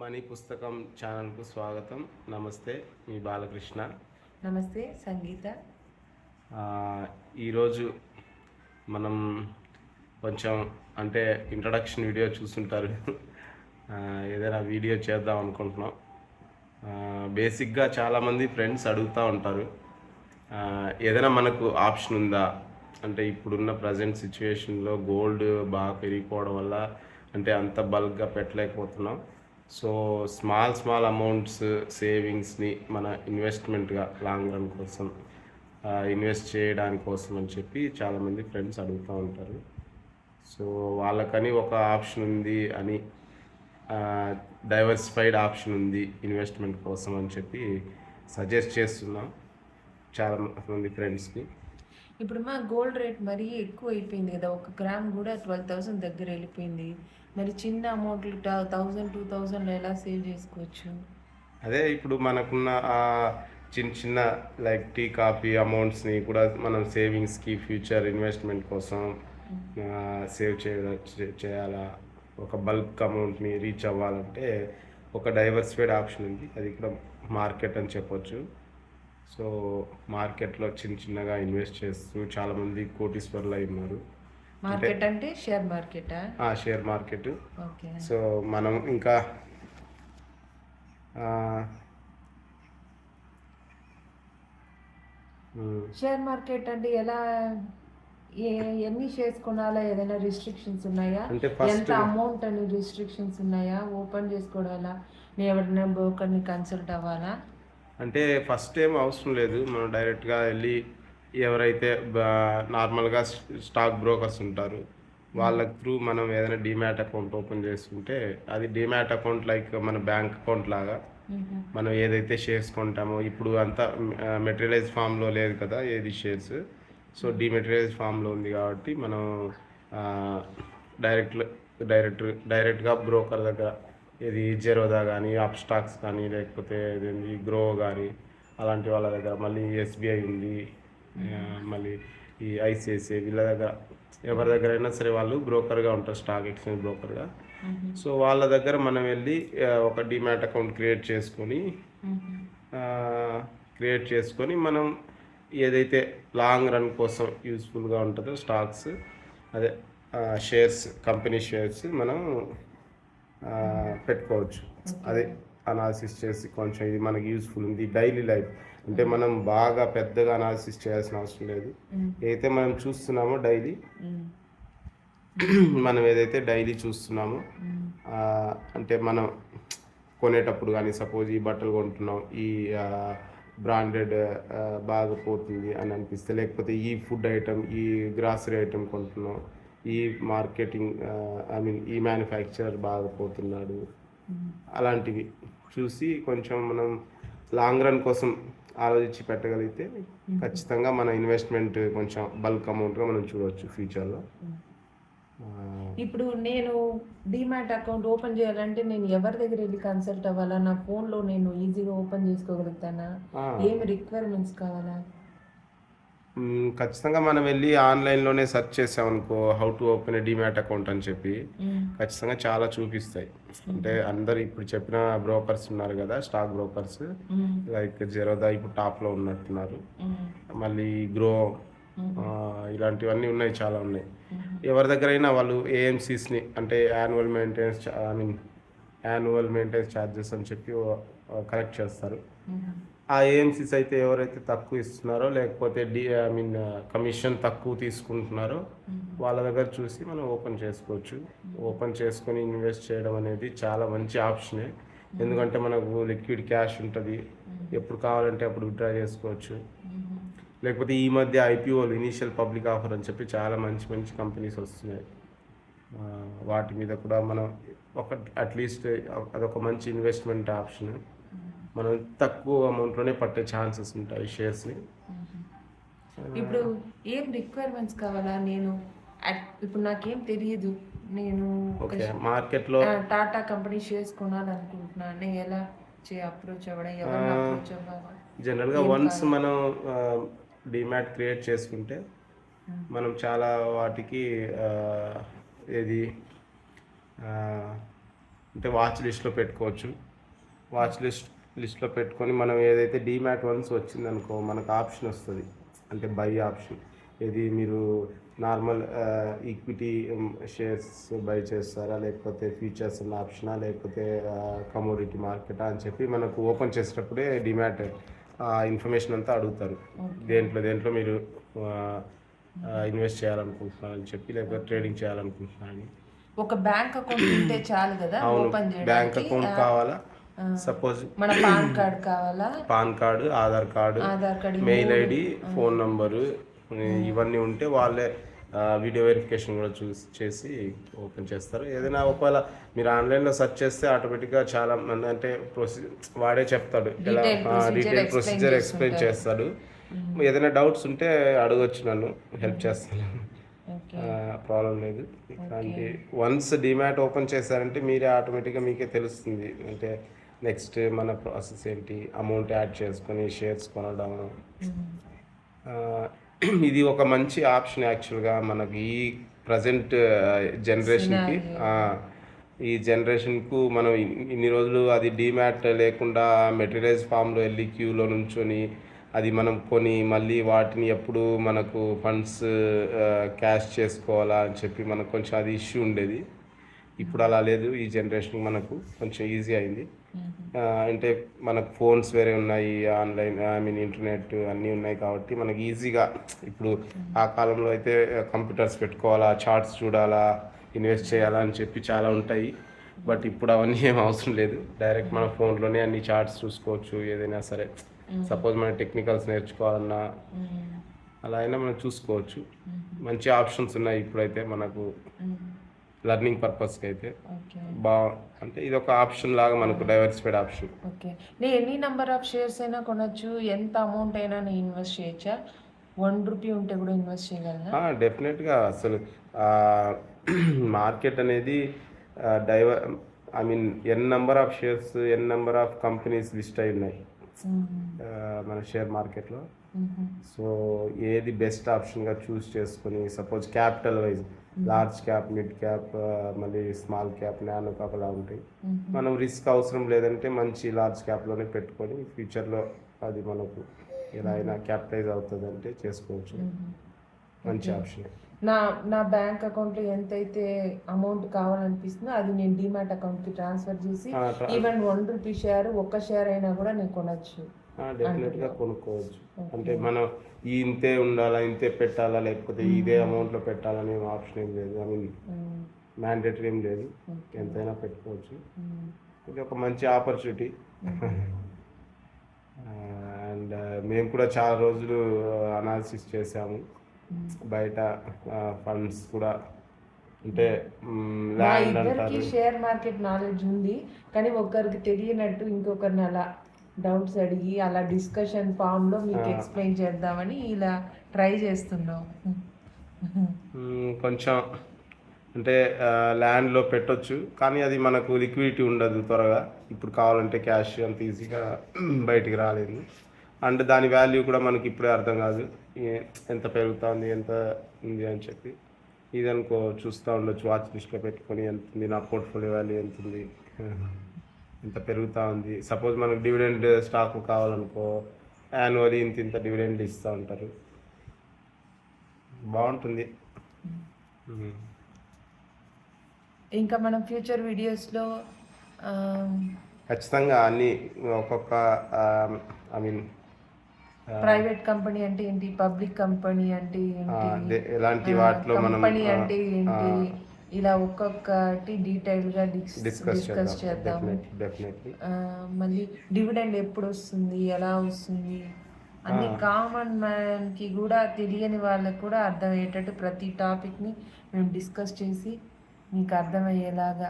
Money పుస్తకం ఛానల్కు స్వాగతం. నమస్తే, మీ బాలకృష్ణ. నమస్తే, సంగీత. ఈరోజు మనం కొంచెం అంటే ఇంట్రడక్షన్ వీడియో చూస్తుంటారు. ఏదైనా వీడియో చేద్దాం అనుకుంటున్నాం. బేసిక్గా చాలామంది ఫ్రెండ్స్ అడుగుతూ ఉంటారు, ఏదైనా మనకు ఆప్షన్ ఉందా అంటే ఇప్పుడున్న ప్రజెంట్ సిచ్యువేషన్లో గోల్డ్ బాగా పెరిగిపోవడం వల్ల అంటే అంత బల్క్గా పెట్టలేకపోతున్నాం. సో స్మాల్ అమౌంట్స్ సేవింగ్స్ని మన ఇన్వెస్ట్మెంట్గా లాంగ్ రన్ కోసం ఇన్వెస్ట్ చేయడానికి కోసం అని చెప్పి చాలామంది ఫ్రెండ్స్ అడుగుతూ ఉంటారు. సో వాళ్ళకని ఒక ఆప్షన్ ఉంది అని, డైవర్సిఫైడ్ ఆప్షన్ ఉంది ఇన్వెస్ట్మెంట్ కోసం అని చెప్పి సజెస్ట్ చేస్తున్నాం చాలా మంది ఫ్రెండ్స్కి. ఇప్పుడు మా గోల్డ్ రేట్ మరీ ఎక్కువ అయిపోయింది కదా, 1 గ్రామ్ కూడా 12,000 దగ్గర వెళ్ళిపోయింది. మరి చిన్న అమౌంట్లు 1,000 2,000 ఎలా సేవ్ చేసుకోవచ్చు? అదే ఇప్పుడు మనకున్న చిన్న లైక్ టీ కాఫీ అమౌంట్స్ని కూడా మనం సేవింగ్స్కి ఫ్యూచర్ ఇన్వెస్ట్మెంట్ కోసం సేవ్ చేయాలా, ఒక బల్క్ అమౌంట్ని రీచ్ అవ్వాలంటే ఒక డైవర్సిఫైడ్ ఆప్షన్ ఉంది, అది కూడా మార్కెట్ అని చెప్పొచ్చు. సో మార్కెట్లో చిన్నగా ఇన్వెస్ట్ చేస్తూ చాలామంది కోటీశ్వర్లు ఉన్నారు. మార్కెట్ అంటే షేర్ మార్కెటా? Share market. ఓకే. సో మనం ఇంకా షేర్ మార్కెట్ అంటే ఎలా, ఎన్ని షేర్స్ కొనాలా, ఏదైనా రిస్ట్రిక్షన్స్ ఉన్నాయా? అంటే ఎంత అమౌంట్ అని రిస్ట్రిక్షన్స్ ఉన్నాయా? ఓపెన్ చేసుకోవాలా, నేను ఎవరైనా బ్రోకర్ని కన్సల్ట్ అవ్వాలా? అంటే ఫస్ట్ ఏం అవసరం లేదు, మనం డైరెక్ట్గా వెళ్ళి ఎవరైతే నార్మల్గా స్టాక్ బ్రోకర్స్ ఉంటారు వాళ్ళ త్రూ మనం ఏదైనా డిమ్యాట్ అకౌంట్ ఓపెన్ చేసుకుంటే, అది డిమ్యాట్ అకౌంట్ లైక్ మన బ్యాంక్ అకౌంట్ లాగా. మనం ఏదైతే షేర్స్ కొంటామో ఇప్పుడు అంతా మెటీరియలైజ్ ఫామ్లో లేదు కదా ఏది షేర్స్, సో డిమెటీరియలైజ్ ఫామ్లో ఉంది కాబట్టి మనం డైరెక్ట్గా బ్రోకర్ దగ్గర, ఇది జెరోదా కానీ అప్ స్టాక్స్ కానీ లేకపోతే ఇదేంటి గ్రో కానీ అలాంటి వాళ్ళ దగ్గర, మళ్ళీ ఎస్బీఐ ఉంది, మళ్ళీ ఈ ఐసిఐసిఐ, వీళ్ళ దగ్గర ఎవరి దగ్గర అయినా సరే వాళ్ళు బ్రోకర్గా ఉంటారు, స్టాక్ ఎక్స్చేంజ్ బ్రోకర్గా. సో వాళ్ళ దగ్గర మనం వెళ్ళి ఒక డిమ్యాట్ అకౌంట్ క్రియేట్ చేసుకొని మనం ఏదైతే లాంగ్ రన్ కోసం యూస్ఫుల్గా ఉంటుందో స్టాక్స్, అదే షేర్స్, కంపెనీ షేర్స్ మనం పెట్టుకోవచ్చు. అదే అనాలిసిస్ చేసి కొంచెం ఇది మనకి యూస్ఫుల్ ఉంది డైలీ లైఫ్ అంటే మనం బాగా పెద్దగా అనాలిసిస్ చేయాల్సిన అవసరం లేదు. ఏదైతే మనం చూస్తున్నామో డైలీ, మనం ఏదైతే డైలీ చూస్తున్నామో అంటే మనం కొనేటప్పుడు కానీ సపోజ్ ఈ బట్టలు కొంటున్నాం, ఈ బ్రాండెడ్ బాగా పోతుంది అని అనిపిస్తే, లేకపోతే ఈ ఫుడ్ ఐటమ్, ఈ గ్రాసరీ ఐటమ్ కొంటున్నాం, ఈ మార్కెటింగ్ ఈ మ్యానుఫ్యాక్చరర్ బాగా పోతున్నాడు, అలాంటివి చూసి కొంచెం మనం లాంగ్ రన్ కోసం ఆలోచించి పెట్టగలిగితే ఖచ్చితంగా మన ఇన్వెస్ట్మెంట్ కొంచెం బల్క్ అమౌంట్గా మనం చూడవచ్చు ఫ్యూచర్లో. ఇప్పుడు నేను డిమాట్ అకౌంట్ ఓపెన్ చేయాలంటే నేను ఎవరి దగ్గర వెళ్ళి కన్సల్ట్ అవ్వాలా? నా ఫోన్లో నేను ఈజీగా ఓపెన్ చేసుకోగలుగుతానా? ఏమి రిక్వైర్మెంట్స్ కావాలా? ఖచ్చితంగా మనం వెళ్ళి ఆన్లైన్లోనే సెర్చ్ చేసామనుకో, how to open a demat account అని చెప్పి ఖచ్చితంగా చాలా చూపిస్తాయి. అంటే అందరు ఇప్పుడు చెప్పిన బ్రోకర్స్ ఉన్నారు కదా, స్టాక్ బ్రోకర్స్ లైక్ జెరోదా ఇప్పుడు టాప్లో ఉన్నట్టున్నారు, మళ్ళీ గ్రో, ఇలాంటివన్నీ ఉన్నాయి, చాలా ఉన్నాయి. ఎవరి దగ్గరైనా వాళ్ళు ఏఎంసీస్ని అంటే యాన్యువల్ మెయింటెనెన్స్ ఛార్జెస్ అని చెప్పి కలెక్ట్ చేస్తారు. ఆ ఏఎంసీస్ అయితే ఎవరైతే తక్కువ ఇస్తున్నారో లేకపోతే కమిషన్ తక్కువ తీసుకుంటున్నారో వాళ్ళ దగ్గర చూసి మనం ఓపెన్ చేసుకోవచ్చు. ఓపెన్ చేసుకొని ఇన్వెస్ట్ చేయడం అనేది చాలా మంచి ఆప్షనే, ఎందుకంటే మనకు లిక్విడ్ క్యాష్ ఉంటుంది, ఎప్పుడు కావాలంటే అప్పుడు విత్డ్రా చేసుకోవచ్చు. లేకపోతే ఈ మధ్య ఐపీఓలు, ఇనీషియల్ పబ్లిక్ ఆఫర్ అని చెప్పి చాలా మంచి కంపెనీస్ వస్తున్నాయి, వాటి మీద కూడా మనం అట్లీస్ట్ అదొక మంచి ఇన్వెస్ట్మెంట్ ఆప్షన్. మనం తక్కువ అమౌంట్లోనే పట్టే ఛాన్సెస్ ఉంటాయి షేర్స్ని. ఇప్పుడు ఏం రిక్వైర్మెంట్స్ కావాలా? ఇప్పుడు నాకేం తెలియదు, నేను మార్కెట్లో టాటా కంపెనీ షేర్స్ కొనాలనుకుంటున్నాను, నేను ఎలా అప్రోచ్ అవ్వడం, ఎవరిని అప్రోచ్ అవ్వాలి? జనరల్గా వన్స్ మనం డిమాట్ క్రియేట్ చేసుకుంటే మనం చాలా వాటికి ఏది అంటే వాచ్ లిస్ట్లో పెట్టుకోవచ్చు. వాచ్ లిస్ట్లో పెట్టుకొని మనం ఏదైతే డీమ్యాట్ వన్స్ వచ్చిందనుకో మనకు ఆప్షన్ వస్తుంది, అంటే బై ఆప్షన్. ఇది మీరు నార్మల్ ఈక్విటీ షేర్స్ బై చేస్తారా, లేకపోతే ఫ్యూచర్స్ ఉన్న ఆప్షనా, లేకపోతే కమోడిటీ మార్కెటా అని చెప్పి మనకు ఓపెన్ చేసేటప్పుడే డిమాట్ ఇన్ఫర్మేషన్ అంతా అడుగుతారు. దేంట్లో మీరు ఇన్వెస్ట్ చేయాలనుకుంటున్నారని చెప్పి, లేకపోతే ట్రేడింగ్ చేయాలనుకుంటున్నారని. ఒక బ్యాంక్ అకౌంట్ ఉంటే చాలు కదా అవును, ఓపెన్ బ్యాంక్ చేయడానికి. అకౌంట్ కావాలా, సపోజ్ మన పాన్ కార్డ్ కావాలా, pan card, Aadhaar card, mail ID, phone number ఇవన్నీ ఉంటే వాళ్ళే వీడియో వెరిఫికేషన్ కూడా చేసి ఓపెన్ చేస్తారు. ఏదైనా ఒకవేళ మీరు ఆన్లైన్లో సెర్చ్ చేస్తే ఆటోమేటిక్గా చాలా మంది అంటే వాడే చెప్తాడు, ఎలా డీటెయిల్ ప్రొసీజర్ ఎక్స్ప్లెయిన్ చేస్తాడు. ఏదైనా డౌట్స్ ఉంటే అడగొచ్చు, నన్ను హెల్ప్ చేస్తాను, ప్రాబ్లం లేదు. అంటే వన్స్ డిమాట్ ఓపెన్ చేశారంటే మీరే ఆటోమేటిక్గా మీకే తెలుస్తుంది, అంటే నెక్స్ట్ మన ప్రాసెస్ ఏంటి, అమౌంట్ యాడ్ చేసుకొని షేర్స్ కొనడం. ఇది ఒక మంచి ఆప్షన్ యాక్చువల్గా మనకి ఈ ప్రజెంట్ జనరేషన్కి. ఈ జనరేషన్కు మనం ఇన్ని రోజులు అది డీమ్యాట్ లేకుండా మెటీరియల్స్ ఫామ్లో వెళ్ళి క్యూలో నుంచొని అది మనం కొని మళ్ళీ వాటిని ఎప్పుడు మనకు ఫండ్స్ క్యాష్ చేసుకోవాలా అని చెప్పి మనకు కొంచెం అది ఇష్యూ ఉండేది. ఇప్పుడు అలా లేదు, ఈ జనరేషన్ మనకు కొంచెం ఈజీ అయింది. అంటే మనకు ఫోన్స్ వేరే ఉన్నాయి, ఆన్లైన్ ఇంటర్నెట్ అన్నీ ఉన్నాయి కాబట్టి మనకి ఈజీగా. ఇప్పుడు ఆ కాలంలో అయితే కంప్యూటర్స్ పెట్టుకోవాలా, చార్ట్స్ చూడాలా, ఇన్వెస్ట్ చేయాలా అని చెప్పి చాలా ఉంటాయి. బట్ ఇప్పుడు అవన్నీ ఏం అవసరం లేదు, డైరెక్ట్ మన ఫోన్లోనే అన్ని చార్ట్స్ చూసుకోవచ్చు. ఏదైనా సరే, సపోజ్ మన టెక్నికల్స్ నేర్చుకోవాలన్నా అలా అయినా మనం చూసుకోవచ్చు. మంచి ఆప్షన్స్ ఉన్నాయి ఇప్పుడైతే మనకు లర్నింగ్ పర్పస్కి అయితే అంటే ఇది ఒక ఆప్షన్ లాగా మనకు డైవర్సిఫైడ్ ఆప్షన్. ఓకే, నేను ఎన్ని నెంబర్ ఆఫ్ షేర్స్ అయినా కొనొచ్చు, ఎంత అమౌంట్ అయినా నేను ఇన్వెస్ట్ చేయొచ్చా? ₹1 ఉంటే కూడా ఇన్వెస్ట్ చేయగలనా? డెఫినెట్గా. అసలు మార్కెట్ అనేది N number of shares, N number of companies list అయి ఉన్నాయి మన షేర్ మార్కెట్లో. సో ఏది బెస్ట్ ఆప్షన్గా చూస్ చేసుకొని, suppose capital wise large cap, mid cap, మళ్ళీ స్మాల్ క్యాప్, నానో క్యాప్ అలా ఉంటాయి. మనం రిస్క్ అవసరం లేదంటే మంచి లార్జ్ క్యాప్లోనే పెట్టుకొని ఫ్యూచర్లో అది మనకు ఎలా అయినా క్యాపిటలైజ్ అవుతుంది అంటే చేసుకోవచ్చు. మంచి ఆప్షన్. నా బ్యాంక్ అకౌంట్లో ఎంతైతే అమౌంట్ కావాలనిపిస్తుందో అది నేను డిమాట్ అకౌంట్కి ట్రాన్స్ఫర్ చేసి ఈవెన్ ₹1 షేర్, ఒక్క షేర్ అయినా కూడా నేను కొనొచ్చు. డెఫినెట్గా కొనుక్కోవచ్చు. అంటే మనం ఇంతే ఉండాలా, ఇంతే పెట్టాలా, లేకపోతే ఇదే అమౌంట్లో పెట్టాలనే ఆప్షన్ ఏం లేదు. మ్యాండేటరీ ఏం లేదు, ఎంతైనా పెట్టుకోవచ్చు. ఇది ఒక మంచి ఆపర్చునిటీ. అండ్ మేము కూడా చాలా రోజులు అనాలిసిస్ చేసాము. బయట ఫండ్స్ కూడా అంటే ల్యాండ్ అంటారు. షేర్ మార్కెట్ నాలెడ్జ్ ఉంది, కానీ ఒకరికి తెలియనట్టు ఇంకొకరిని అలా డౌట్స్ అడిగి అలా డిస్కషన్ ఫామ్లో మీకు ఎక్స్ప్లెయిన్ చేద్దామని ఇలా ట్రై చేస్తున్నాం. కొంచెం అంటే ల్యాండ్లో పెట్టొచ్చు, కానీ అది మనకు లిక్విడిటీ ఉండదు త్వరగా. ఇప్పుడు కావాలంటే క్యాష్ అంత ఈజీగా బయటికి రాలేదు. అండ్ దాని వాల్యూ కూడా మనకి ఇప్పుడే అర్థం కాదు, ఎంత పెరుగుతుంది, ఎంత ఉంది అని చెప్పి. ఇది అనుకో చూస్తూ ఉండొచ్చు, వాచ్ లిస్ట్లో పెట్టుకొని ఎంత ఉంది, నా పోర్ట్ఫోలియో వాల్యూ ఎంత ఉంది, ఎంత పెరుగుతూ ఉంది. సపోజ్ మనకు డివిడెండ్ స్టాక్ కావాలనుకో, యాన్యువల్లీ ఇంత డివిడెండ్ ఇస్తూ ఉంటారు. బాగుంటుంది. ఇంకా మనం ఫ్యూచర్ వీడియోస్లో ఖచ్చితంగా అన్ని ఒక్కొక్క ప్రైవేట్ కంపెనీ అంటే ఏంటి, పబ్లిక్ కంపెనీ అంటే ఏంటి, ఎలాంటి వాటిలో మనం కంపెనీ అంటే ఏంటి, ఇలా ఒక్కొక్కటి డీటెయిల్గా డిస్కస్ చేద్దాం. మళ్ళీ డివిడెండ్ ఎప్పుడు వస్తుంది, ఎలా వస్తుంది, అన్ని కామన్ మ్యాన్కి కూడా తెలియని వాళ్ళకి కూడా అర్థమయ్యేటట్టు ప్రతి టాపిక్ని మేము డిస్కస్ చేసి మీకు అర్థమయ్యేలాగా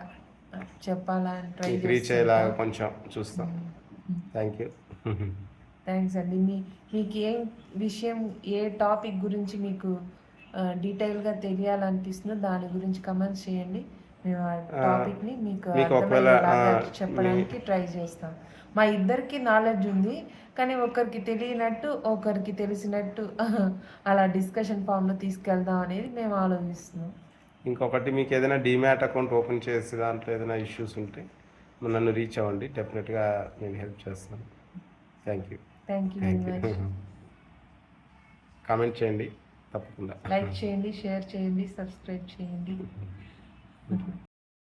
చెప్పాలని ట్రై రీచ్ అయ్యేలాగా కొంచెం చూస్తాం. Thank you. థ్యాంక్స్ అండి. మీకు ఏ విషయం, ఏ టాపిక్ గురించి మీకు డీటెయిల్గా తెలియాలనిపిస్తుందో దాని గురించి కమెంట్స్ చేయండి. మేము ఆ టాపిక్ని మీకు చెప్పడానికి ట్రై చేస్తాం. మా ఇద్దరికి నాలెడ్జ్ ఉంది, కానీ ఒకరికి తెలియనట్టు ఒకరికి తెలిసినట్టు అలా డిస్కషన్ ఫామ్లో తీసుకెళ్దాం అనేది మేము ఆలోచిస్తున్నాం. ఇంకొకటి మీకు ఏదైనా డీమ్యాట్ అకౌంట్ ఓపెన్ చేసి దాంట్లో ఏదైనా ఇష్యూస్ ఉంటే నన్ను రీచ్ అవ్వండి, డెఫినెట్గా నేను హెల్ప్ చేస్తాను. Thank you. Thank you very much. Comment చేయండి తప్పకుండా. లైక్ చేయండి, షేర్ చేయండి, సబ్స్క్రైబ్ చేయండి.